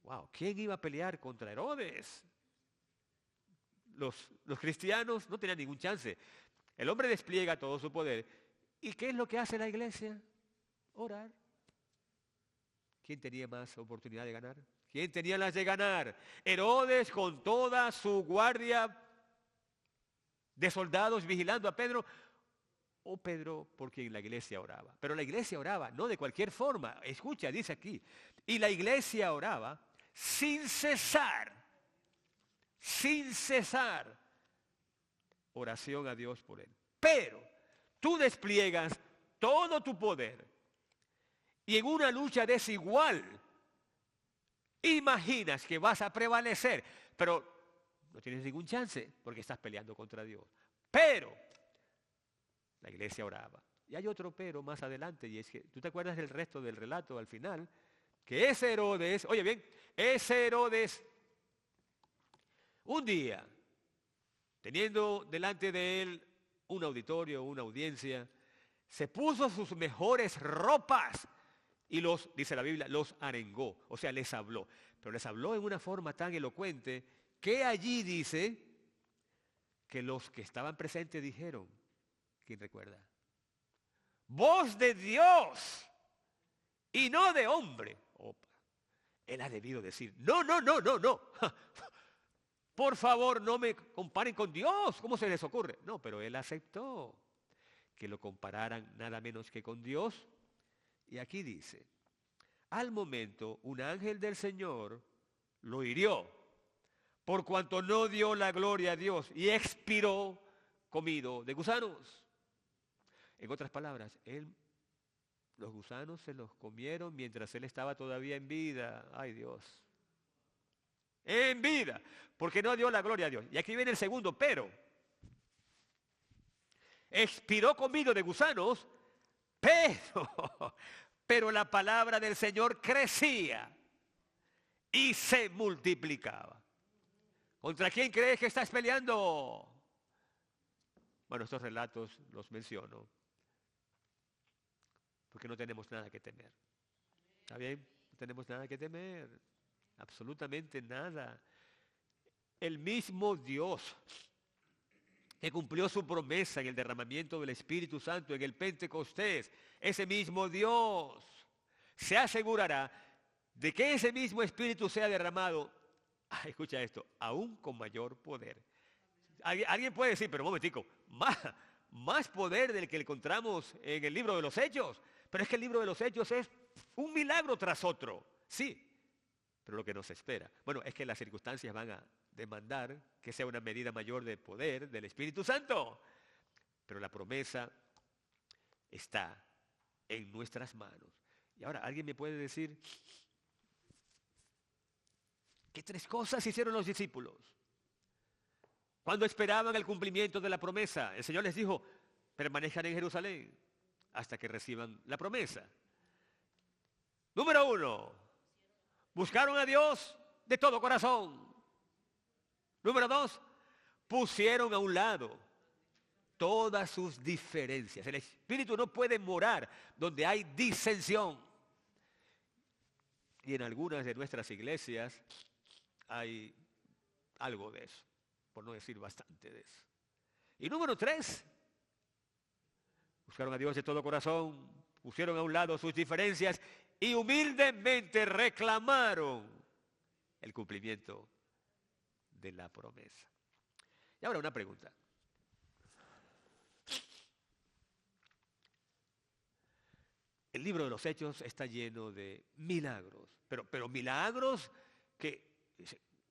wow, ¿quién iba a pelear contra Herodes? Los cristianos no tenían ningún chance. El hombre despliega todo su poder. ¿Y qué es lo que hace la iglesia? Orar. ¿Quién tenía más oportunidad de ganar? ¿Quién tenía las de ganar? Herodes con toda su guardia de soldados vigilando a Pedro, o Pedro por quien la iglesia oraba. Pero la iglesia oraba, no de cualquier forma. Escucha, dice aquí. Y la iglesia oraba sin cesar. Sin cesar. Oración a Dios por él. Pero tú despliegas todo tu poder y en una lucha desigual imaginas que vas a prevalecer, pero no tienes ningún chance porque estás peleando contra Dios. Pero la iglesia oraba. Y hay otro pero más adelante, y es que tú te acuerdas del resto del relato al final, que ese Herodes, oye bien, ese Herodes, un día, teniendo delante de él un auditorio, una audiencia, se puso sus mejores ropas y los, dice la Biblia, los arengó, o sea, les habló. Pero les habló en una forma tan elocuente que allí dice que los que estaban presentes dijeron, ¿quién recuerda? Voz de Dios y no de hombre. Opa. Él ha debido decir, no. Por favor, no me comparen con Dios. ¿Cómo se les ocurre? No, pero él aceptó que lo compararan nada menos que con Dios. Y aquí dice, al momento un ángel del Señor lo hirió, por cuanto no dio la gloria a Dios y expiró comido de gusanos. En otras palabras, los gusanos se los comieron mientras él estaba todavía en vida. Ay, Dios. En vida, porque no dio la gloria a Dios. Y aquí viene el segundo, pero. Expiró comido de gusanos, pero la palabra del Señor crecía y se multiplicaba. ¿Contra quién crees que estás peleando? Bueno, estos relatos los menciono porque no tenemos nada que temer. ¿Está bien? No tenemos nada que temer. Absolutamente nada. El mismo Dios que cumplió su promesa en el derramamiento del Espíritu Santo en el Pentecostés, ese mismo Dios se asegurará de que ese mismo Espíritu sea derramado, escucha esto, aún con mayor poder. Alguien puede decir, pero un momentico, más poder del que encontramos en el libro de los Hechos, pero es que el libro de los Hechos es un milagro tras otro, sí, pero lo que nos espera, bueno, es que las circunstancias van a demandar que sea una medida mayor de poder del Espíritu Santo, pero la promesa está en nuestras manos. Y ahora, ¿alguien me puede decir qué tres cosas hicieron los discípulos cuando esperaban el cumplimiento de la promesa? El Señor les dijo, permanezcan en Jerusalén hasta que reciban la promesa. Número 1, buscaron a Dios de todo corazón. Número 2, pusieron a un lado todas sus diferencias. El Espíritu no puede morar donde hay disensión. Y en algunas de nuestras iglesias hay algo de eso, por no decir bastante de eso. Y número 3, buscaron a Dios de todo corazón, pusieron a un lado sus diferencias y humildemente reclamaron el cumplimiento de la promesa. Y ahora una pregunta. El libro de los Hechos está lleno de milagros, pero milagros que,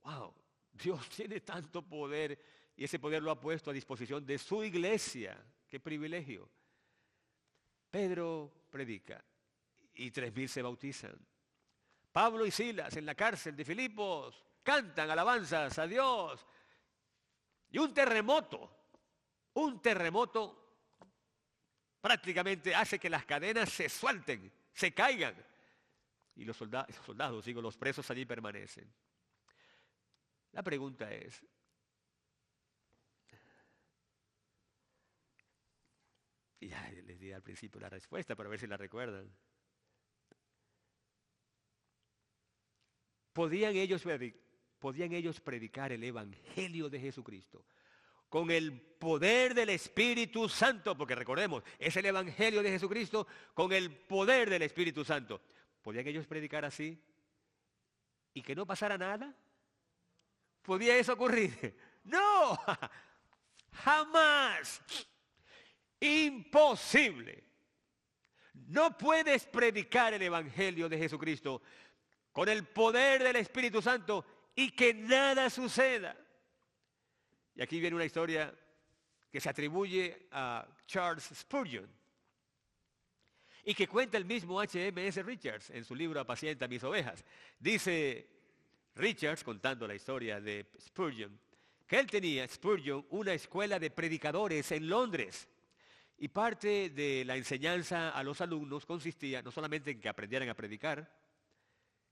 wow, Dios tiene tanto poder y ese poder lo ha puesto a disposición de su iglesia. ¡Qué privilegio! Pedro predica y 3,000 se bautizan. Pablo y Silas en la cárcel de Filipos cantan alabanzas a Dios. Y un terremoto prácticamente hace que las cadenas se suelten, se caigan. Y los soldados, los presos allí permanecen. La pregunta es, Y ya les di al principio la respuesta para ver si la recuerdan. ¿Podían ellos predicar el Evangelio de Jesucristo con el poder del Espíritu Santo? Porque recordemos, es el Evangelio de Jesucristo con el poder del Espíritu Santo. ¿Podían ellos predicar así y que no pasara nada? ¿Podía eso ocurrir? ¡No! ¡Jamás! Imposible. No puedes predicar el Evangelio de Jesucristo con el poder del Espíritu Santo y que nada suceda. Y aquí viene una historia que se atribuye a Charles Spurgeon y que cuenta el mismo H.M.S. Richards en su libro Apacienta mis ovejas. Dice Richards, contando la historia de Spurgeon, que él tenía, Spurgeon, una escuela de predicadores en Londres. Y parte de la enseñanza a los alumnos consistía no solamente en que aprendieran a predicar,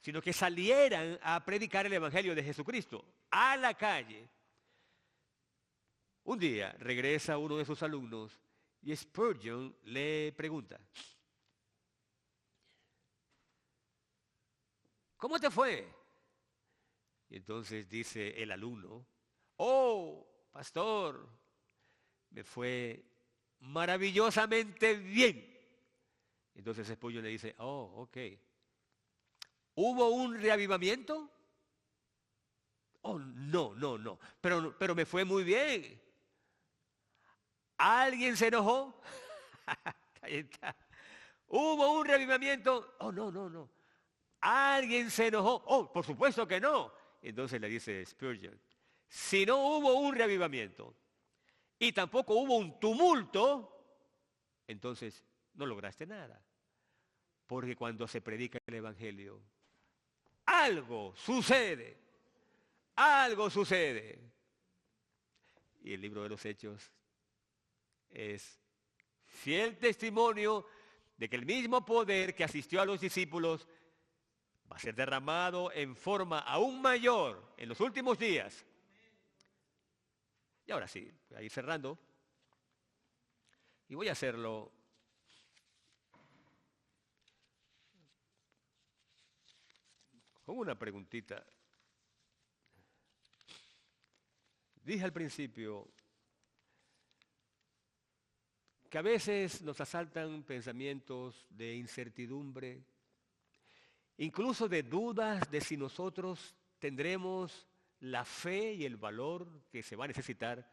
sino que salieran a predicar el Evangelio de Jesucristo a la calle. Un día regresa uno de sus alumnos y Spurgeon le pregunta, ¿cómo te fue? Y entonces dice el alumno, oh, pastor, me fue maravillosamente bien. Entonces Spurgeon le dice, oh, ok. ¿Hubo un reavivamiento? Oh, no. Pero me fue muy bien. ¿Alguien se enojó? Ahí está. ¿Hubo un reavivamiento? Oh, no. ¿Alguien se enojó? Oh, por supuesto que no. Entonces le dice Spurgeon, si no hubo un reavivamiento y tampoco hubo un tumulto, entonces no lograste nada. Porque cuando se predica el Evangelio, algo sucede. Y el libro de los Hechos es fiel testimonio de que el mismo poder que asistió a los discípulos va a ser derramado en forma aún mayor en los últimos días. Y ahora sí, voy a ir cerrando. Y voy a hacerlo con una preguntita. Dije al principio que a veces nos asaltan pensamientos de incertidumbre, incluso de dudas de si nosotros tendremos la fe y el valor que se va a necesitar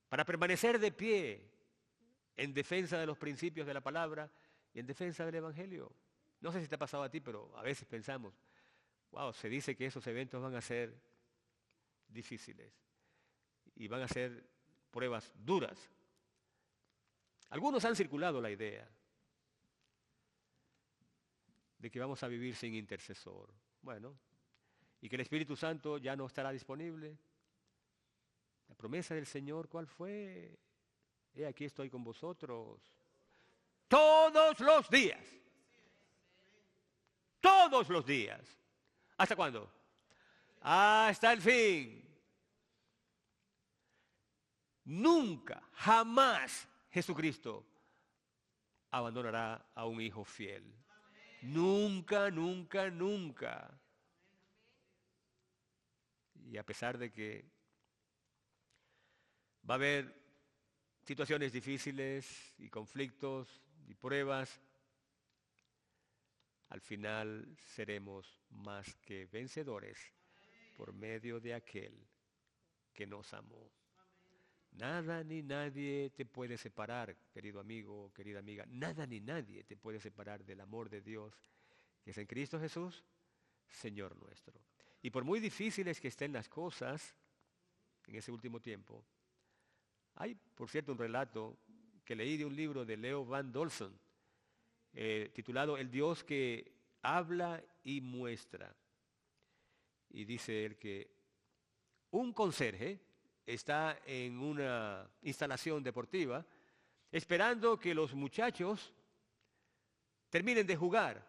para permanecer de pie en defensa de los principios de la palabra y en defensa del Evangelio. No sé si te ha pasado a ti, pero a veces pensamos, wow, se dice que esos eventos van a ser difíciles y van a ser pruebas duras. Algunos han circulado la idea de que vamos a vivir sin intercesor. Bueno, y que el Espíritu Santo ya no estará disponible. La promesa del Señor, ¿cuál fue? He aquí estoy con vosotros todos los días. Todos los días. ¿Hasta cuándo? Hasta el fin. Nunca, jamás Jesucristo abandonará a un hijo fiel. Nunca. Y a pesar de que va a haber situaciones difíciles y conflictos y pruebas, al final seremos más que vencedores por medio de aquel que nos amó. Nada ni nadie te puede separar, querido amigo, querida amiga. Nada ni nadie te puede separar del amor de Dios, que es en Cristo Jesús, Señor nuestro. Y por muy difíciles que estén las cosas en ese último tiempo, hay, por cierto, un relato que leí de un libro de Leo Van Dolson, titulado El Dios que habla y muestra. Y dice él que un conserje está en una instalación deportiva esperando que los muchachos terminen de jugar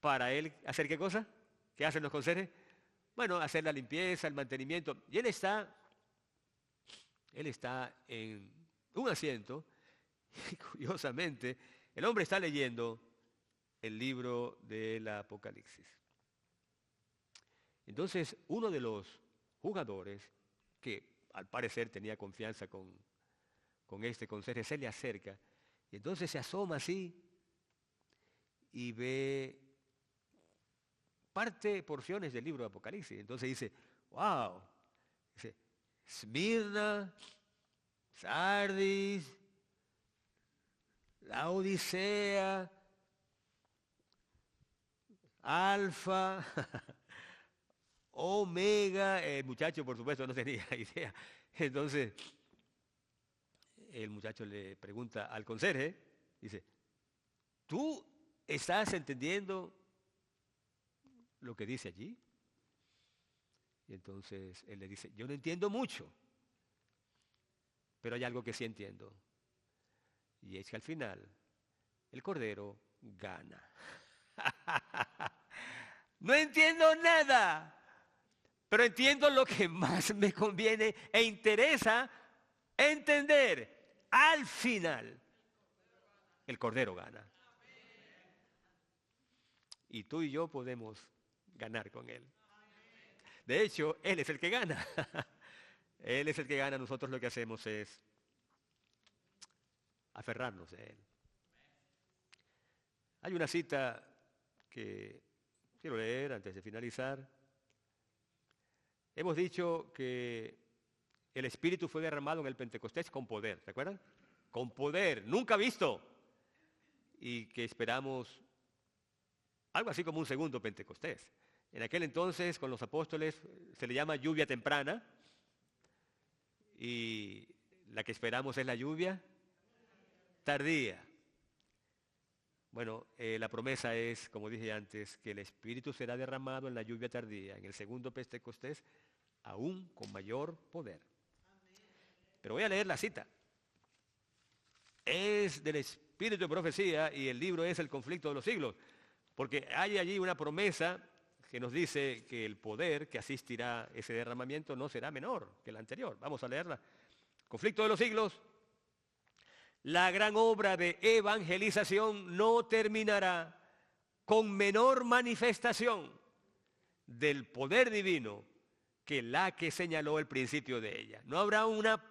para él hacer ¿qué cosa? ¿Qué hacen los conserjes? Bueno, hacer la limpieza, el mantenimiento. Y él está en un asiento Y curiosamente, el hombre está leyendo el libro del Apocalipsis. Entonces, uno de los jugadores, que al parecer tenía confianza con este conserje, se le acerca y entonces se asoma así y ve porciones del libro de Apocalipsis. Entonces dice, wow, dice, Esmirna, Sardis, la Odisea, Alfa, Omega. El muchacho, por supuesto, no tenía idea. Entonces, el muchacho le pregunta al conserje, dice, ¿tú estás entendiendo lo que dice allí? Y entonces él le dice, yo no entiendo mucho, pero hay algo que sí entiendo. Y es que al final el Cordero gana. No entiendo nada, pero entiendo lo que más me conviene e interesa entender. Al final, el Cordero gana. Y tú y yo podemos ganar con Él. De hecho, Él es el que gana. Él es el que gana. Nosotros lo que hacemos es aferrarnos a Él. Hay una cita que quiero leer antes de finalizar. Hemos dicho que el Espíritu fue derramado en el Pentecostés con poder, ¿se acuerdan? Con poder, nunca visto. Y que esperamos algo así como un segundo Pentecostés. En aquel entonces, con los apóstoles, se le llama lluvia temprana. Y la que esperamos es la lluvia tardía. Bueno, la promesa es, como dije antes, que el Espíritu será derramado en la lluvia tardía, en el segundo Pentecostés, aún con mayor poder. Pero voy a leer la cita. Es del Espíritu de profecía y el libro es el conflicto de los siglos. Porque hay allí una promesa que nos dice que el poder que asistirá ese derramamiento no será menor que el anterior. Vamos a leerla. Conflicto de los siglos. La gran obra de evangelización no terminará con menor manifestación del poder divino que la que señaló el principio de ella. No habrá una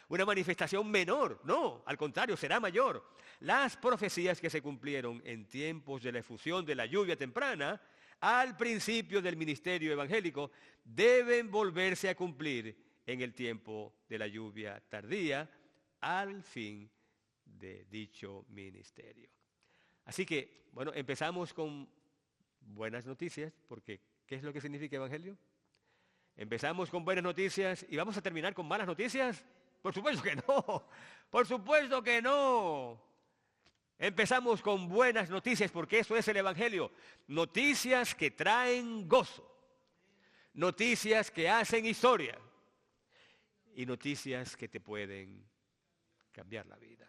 manifestación menor, no, al contrario, será mayor. Las profecías que se cumplieron en tiempos de la efusión de la lluvia temprana, al principio del ministerio evangélico, deben volverse a cumplir en el tiempo de la lluvia tardía, al fin de dicho ministerio. Así que, bueno, empezamos con buenas noticias, porque ¿qué es lo que significa evangelio? Empezamos con buenas noticias y vamos a terminar con malas noticias. Por supuesto que no, por supuesto que no. Empezamos con buenas noticias porque eso es el evangelio. Noticias que traen gozo, noticias que hacen historia y noticias que te pueden cambiar la vida.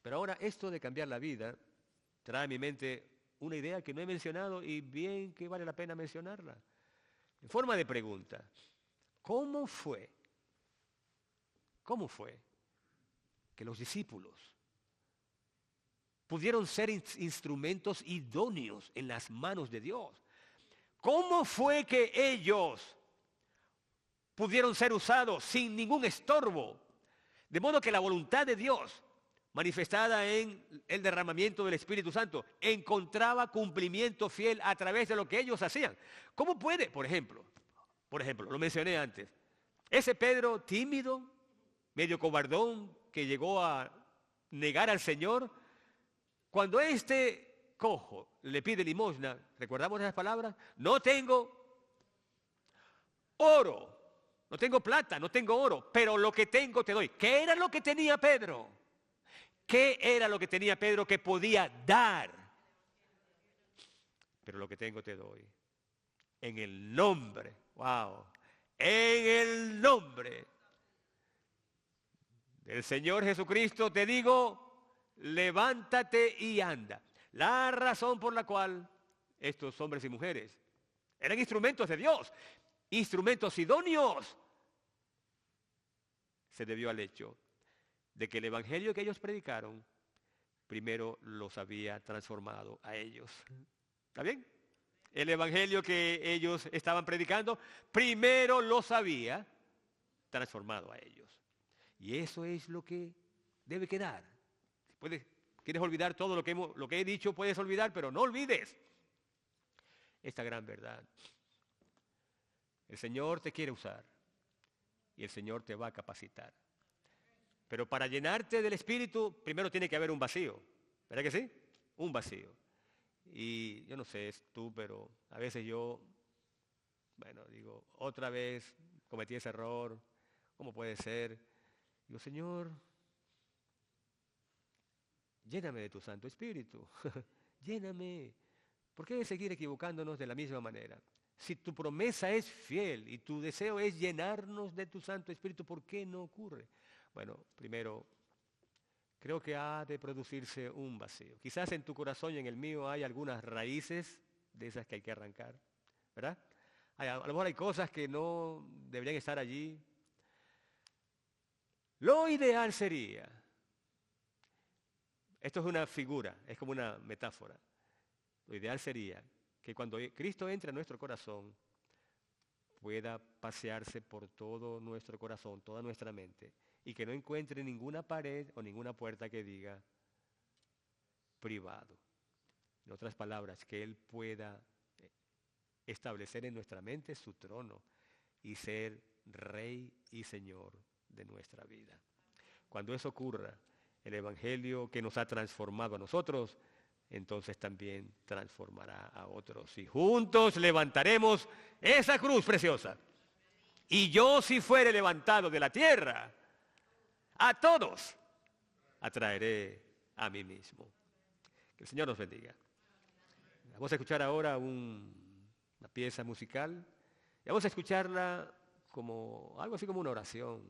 Pero ahora esto de cambiar la vida trae a mi mente una idea que no he mencionado y bien que vale la pena mencionarla. En forma de pregunta, ¿cómo fue que los discípulos pudieron ser instrumentos idóneos en las manos de Dios? ¿Cómo fue que ellos pudieron ser usados sin ningún estorbo? De modo que la voluntad de Dios, manifestada en el derramamiento del Espíritu Santo, encontraba cumplimiento fiel a través de lo que ellos hacían. ¿Cómo puede, por ejemplo, lo mencioné antes, ese Pedro tímido, medio cobardón, que llegó a negar al Señor, cuando este cojo le pide limosna, ¿recordamos esas palabras? No tengo oro, no tengo plata, no tengo oro, pero lo que tengo te doy. ¿Qué era lo que tenía Pedro? ¿Qué era lo que tenía Pedro que podía dar? Pero lo que tengo te doy. En el nombre, wow, en el nombre del Señor Jesucristo te digo, levántate y anda. La razón por la cual estos hombres y mujeres eran instrumentos de Dios, instrumentos idóneos, se debió al hecho de que el evangelio que ellos predicaron, primero los había transformado a ellos. ¿Está bien? El evangelio que ellos estaban predicando, primero los había transformado a ellos. Y eso es lo que debe quedar. Quieres olvidar todo lo que he dicho, puedes olvidar, pero no olvides esta gran verdad. El Señor te quiere usar y el Señor te va a capacitar. Pero para llenarte del Espíritu, primero tiene que haber un vacío. ¿Verdad que sí? Un vacío. Y yo no sé tú, pero a veces yo, digo, otra vez cometí ese error. ¿Cómo puede ser? Digo, Señor, lléname de tu Santo Espíritu. Lléname. ¿Por qué seguir equivocándonos de la misma manera? Si tu promesa es fiel y tu deseo es llenarnos de tu Santo Espíritu, ¿por qué no ocurre? Bueno, primero, creo que ha de producirse un vacío. Quizás en tu corazón y en el mío hay algunas raíces de esas que hay que arrancar, ¿verdad? A lo mejor hay cosas que no deberían estar allí. Lo ideal sería, esto es una figura, es como una metáfora. Lo ideal sería que cuando Cristo entre a nuestro corazón, pueda pasearse por todo nuestro corazón, toda nuestra mente, y que no encuentre ninguna pared o ninguna puerta que diga privado. En otras palabras, que Él pueda establecer en nuestra mente su trono y ser Rey y Señor de nuestra vida. Cuando eso ocurra, el Evangelio que nos ha transformado a nosotros, entonces también transformará a otros. Y juntos levantaremos esa cruz preciosa. Y yo, si fuere levantado de la tierra, a todos atraeré a mí mismo. Que el Señor nos bendiga. Vamos a escuchar ahora una pieza musical. Y vamos a escucharla como algo así como una oración.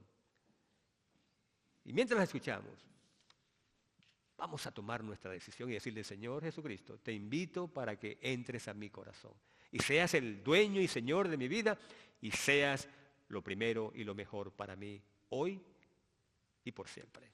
Y mientras la escuchamos, vamos a tomar nuestra decisión y decirle, Señor Jesucristo, te invito para que entres a mi corazón y seas el dueño y Señor de mi vida y seas lo primero y lo mejor para mí hoy y por siempre.